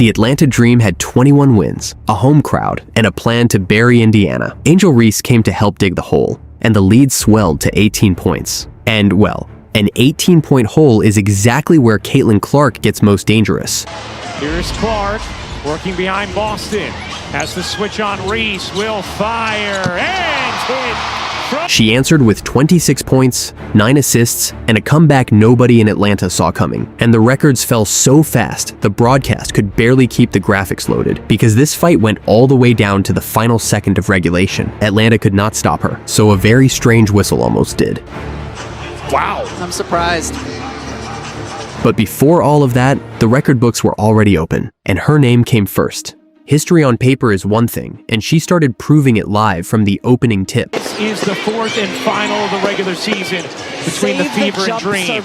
The Atlanta Dream had 21 wins, a home crowd, and a plan to bury Indiana. Angel Reese came to help dig the hole, and the lead swelled to 18 points. And, well, an 18-point hole is exactly where Caitlin Clark gets most dangerous. Here's Clark, working behind Boston. Has the switch on Reese, will fire, and hit. She answered with 26 points, 9 assists, and a comeback nobody in Atlanta saw coming. And the records fell so fast, the broadcast could barely keep the graphics loaded, because this fight went all the way down to the final second of regulation. Atlanta could not stop her, so a very strange whistle almost did. Wow. I'm surprised. But before all of that, the record books were already open, and her name came first. History on paper is one thing, and she started proving it live from the opening tip. This is the fourth and final of the regular season between the Fever and Dream.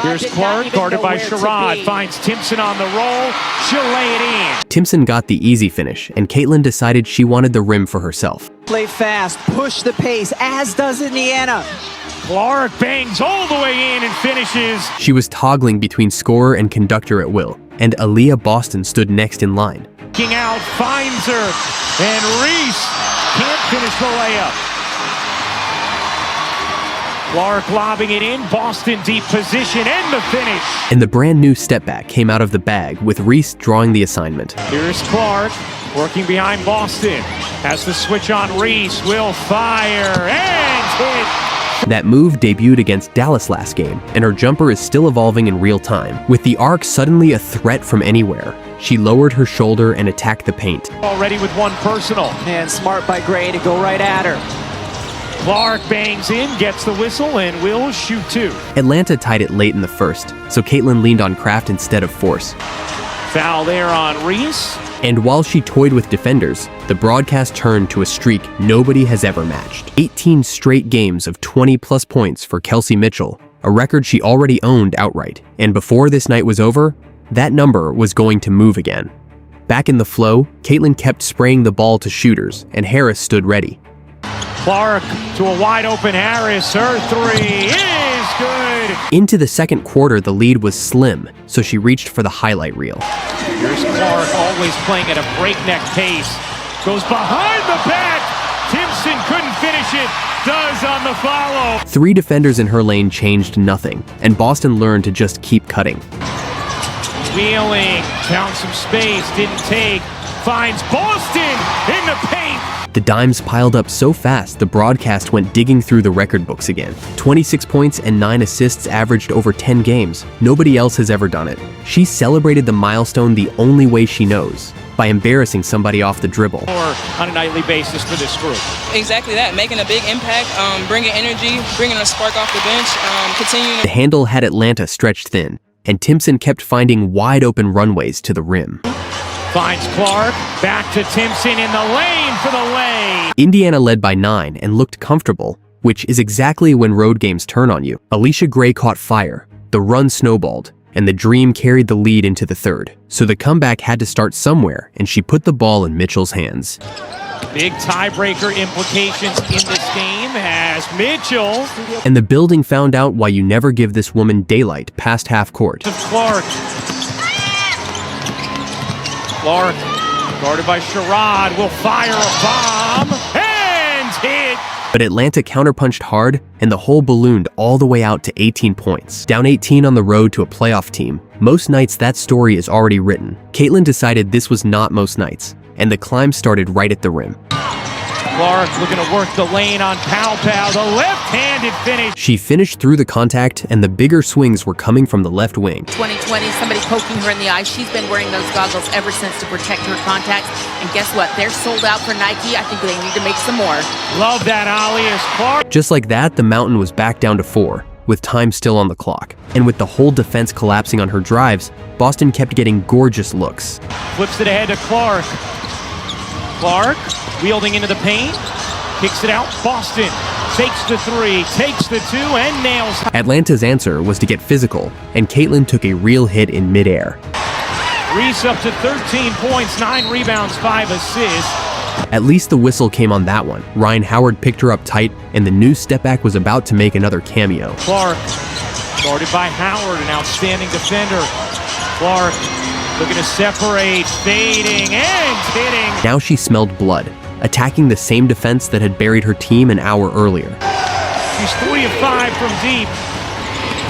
Here's Clark, guarded by Sherrod, finds Timpson on the roll. She'll lay it in. Timpson got the easy finish, and Caitlin decided she wanted the rim for herself. Play fast, push the pace, as does Indiana. Clark bangs all the way in and finishes. She was toggling between scorer and conductor at will, and Aaliyah Boston stood next in line. Out, finds her, and Reese can't finish the layup. Clark lobbing it in, Boston deep position, and the finish. And the brand new step back came out of the bag, with Reese drawing the assignment. Here's Clark, working behind Boston. Has the switch on Reese, will fire, and hit. That move debuted against Dallas last game, and her jumper is still evolving in real time. With the arc suddenly a threat from anywhere, she lowered her shoulder and attacked the paint. Already with one personal. And smart by Gray to go right at her. Clark bangs in, gets the whistle, and will shoot two. Atlanta tied it late in the first, so Caitlin leaned on craft instead of force. Foul there on Reese. And while she toyed with defenders, the broadcast turned to a streak nobody has ever matched. 18 straight games of 20-plus points for Kelsey Mitchell, a record she already owned outright. And before this night was over, that number was going to move again. Back in the flow, Caitlin kept spraying the ball to shooters, and Harris stood ready. Clark to a wide-open Harris. Her three is good. Into the second quarter, the lead was slim, so she reached for the highlight reel. Here's Clark, always playing at a breakneck pace. Goes behind the back. Timpson couldn't finish it. Does on the follow. 3 defenders in her lane changed nothing, and Boston learned to just keep cutting. Wheeling, found some space, didn't take. Finds Boston in the paint. The dimes piled up so fast, the broadcast went digging through the record books again. 26 points and 9 assists averaged over 10 games. Nobody else has ever done it. She celebrated the milestone the only way she knows, by embarrassing somebody off the dribble. Or on a nightly basis for this group. Exactly that, making a big impact, bringing energy, bringing a spark off the bench, continuing. The handle had Atlanta stretched thin, and Timpson kept finding wide open runways to the rim. Finds Clark, back to Timpson in the lane for the lay. Indiana led by 9 and looked comfortable, which is exactly when road games turn on you. Allisha Gray caught fire, the run snowballed, and the Dream carried the lead into the third. So the comeback had to start somewhere, and she put the ball in Mitchell's hands. Big tiebreaker implications in this game as Mitchell. And the building found out why you never give this woman daylight past half court. Clark. Clark, guarded by Sherrod, will fire a bomb and hit. But Atlanta counterpunched hard, and the hole ballooned all the way out to 18 points. Down 18 on the road to a playoff team, most nights that story is already written. Caitlin decided this was not most nights, and the climb started right at the rim. Clark looking to work the lane on Pow, the left-handed finish. She finished through the contact, and the bigger swings were coming from the left wing. 2020, somebody poking her in the eye. She's been wearing those goggles ever since to protect her contacts. And guess what? They're sold out for Nike. I think they need to make some more. Love that ollie as Clark. Just like that, the mountain was back down to 4, with time still on the clock. And with the whole defense collapsing on her drives, Boston kept getting gorgeous looks. Flips it ahead to Clark. Clark wielding into the paint, kicks it out. Boston takes the 3, takes the 2, and nails. Atlanta's answer was to get physical, and Caitlin took a real hit in midair. Reese up to 13 points, 9 rebounds, 5 assists. At least the whistle came on that one. Ryan Howard picked her up tight, and the new step back was about to make another cameo. Clark, guarded by Howard, an outstanding defender. Clark Looking to separate, fading, and hitting. Now she smelled blood, attacking the same defense that had buried her team an hour earlier. She's 3 of 5 from deep.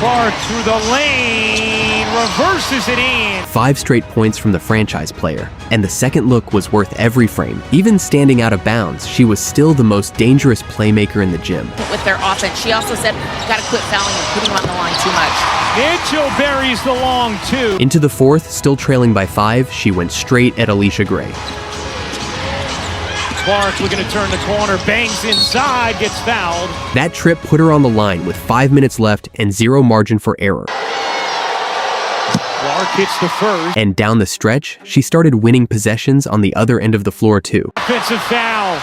Clark through the lane, reverses it in. 5 straight points from the franchise player, and the second look was worth every frame. Even standing out of bounds, she was still the most dangerous playmaker in the gym. With their offense, she also said, gotta quit fouling and putting them on the line too much. Mitchell buries the long 2. Into the fourth, still trailing by 5, she went straight at Allisha Gray. Clark looking to turn the corner, bangs inside, gets fouled. That trip put her on the line with 5 minutes left and 0 margin for error. Clark hits the first. And down the stretch, she started winning possessions on the other end of the floor too. Offensive foul.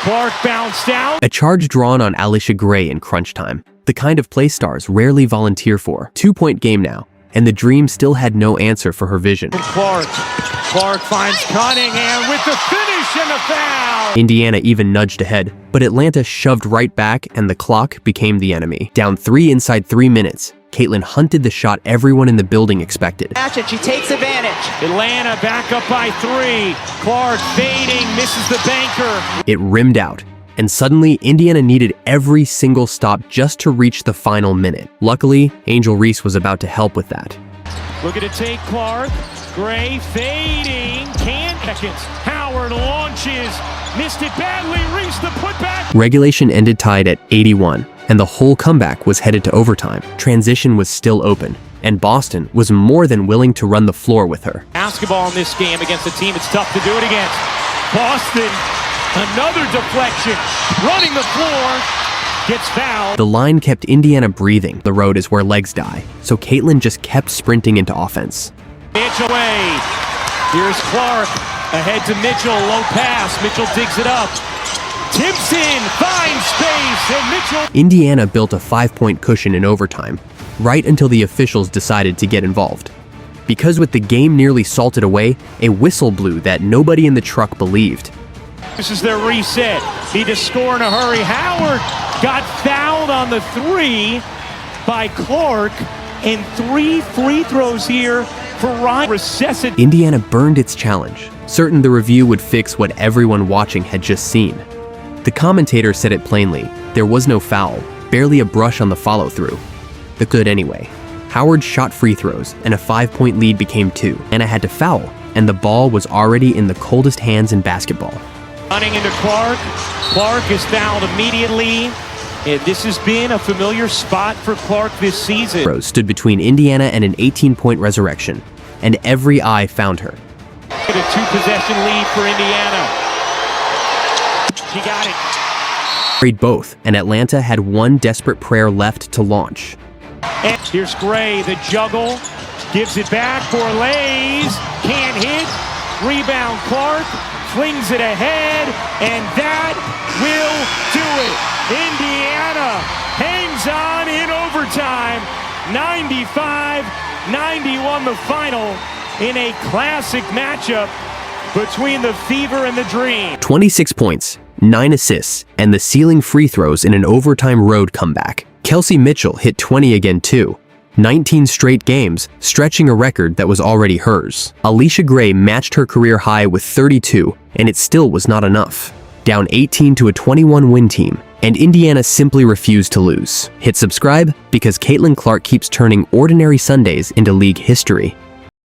Clark bounced out. A charge drawn on Allisha Gray in crunch time. The kind of play stars rarely volunteer for. 2-point game now, and the Dream still had no answer for her vision. Clark finds Cunningham with the finish and the foul. Indiana even nudged ahead, but Atlanta shoved right back and the clock became the enemy. Down 3 inside 3 minutes, Caitlin hunted the shot everyone in the building expected. She takes advantage. Atlanta back up by 3. Clark fading, misses the banker. It rimmed out, and suddenly Indiana needed every single stop just to reach the final minute. Luckily, Angel Reese was about to help with that. Looking to take Clark. Gray fading, seconds. Howard launches, missed it badly, Reese the putback. Regulation ended tied at 81, and the whole comeback was headed to overtime. Transition was still open, and Boston was more than willing to run the floor with her. Basketball in this game against a team it's tough to do it against. Boston, another deflection, running the floor, gets fouled. The line kept Indiana breathing. The road is where legs die, so Caitlin just kept sprinting into offense. Mitchell away. Here's Clark. Ahead to Mitchell. Low pass. Mitchell digs it up. Timpson finds space. And Mitchell. Indiana built a 5-point cushion in overtime, right until the officials decided to get involved. Because with the game nearly salted away, a whistle blew that nobody in the truck believed. This is their reset. Need to score in a hurry. Howard got fouled on the 3 by Clark. And 3 free throws here for Ryan. Indiana burned its challenge, certain the review would fix what everyone watching had just seen. The commentator said it plainly, there was no foul, barely a brush on the follow-through. The good anyway. Howard shot free throws, and a 5-point lead became 2. Anna had to foul, and the ball was already in the coldest hands in basketball. Running into Clark. Clark is fouled immediately. And this has been a familiar spot for Clark this season. Rose stood between Indiana and an 18-point resurrection, and every eye found her. A 2-possession lead for Indiana. She got it. Carried both, and Atlanta had one desperate prayer left to launch. And here's Gray, the juggle, gives it back for Lays, can't hit, rebound Clark, flings it ahead, and that will do it. Indiana hangs on in overtime, 95-91 the final in a classic matchup between the Fever and the Dream. 26 points, 9 assists, and the ceiling free throws in an overtime road comeback. Kelsey Mitchell hit 20 again too. 19 straight games, stretching a record that was already hers. Allisha Gray matched her career high with 32, and it still was not enough. Down 18 to a 21-win team, and Indiana simply refused to lose. Hit subscribe because Caitlin Clark keeps turning ordinary Sundays into league history.